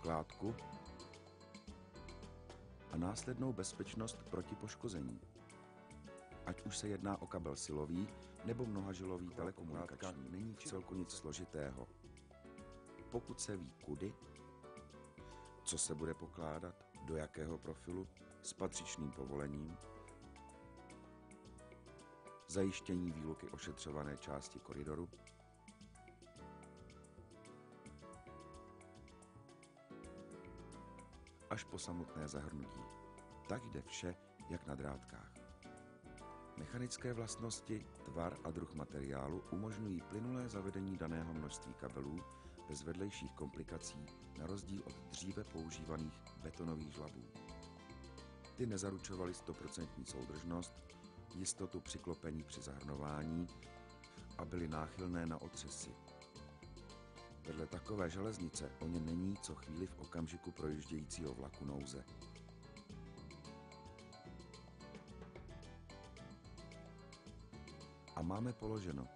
prokládku a následnou bezpečnost proti poškození. Ať už se jedná o kabel silový nebo mnohažilový telekomunikační, není v celku nic složitého. Pokud se ví kudy, co se bude pokládat, do jakého profilu, s patřičným povolením, zajištění výluky ošetřované části koridoru, až po samotné zahrnutí. Tak jde vše, jak na drátkách. Mechanické vlastnosti, tvar a druh materiálu umožňují plynulé zavedení daného množství kabelů bez vedlejších komplikací na rozdíl od dříve používaných betonových žlabů. Ty nezaručovaly 100% soudržnost, jistotu přiklopení při zahrnování a byly náchylné na otřesy. Vedle takové železnice o ně není co chvíli v okamžiku projíždějícího vlaku nouze. A máme položeno,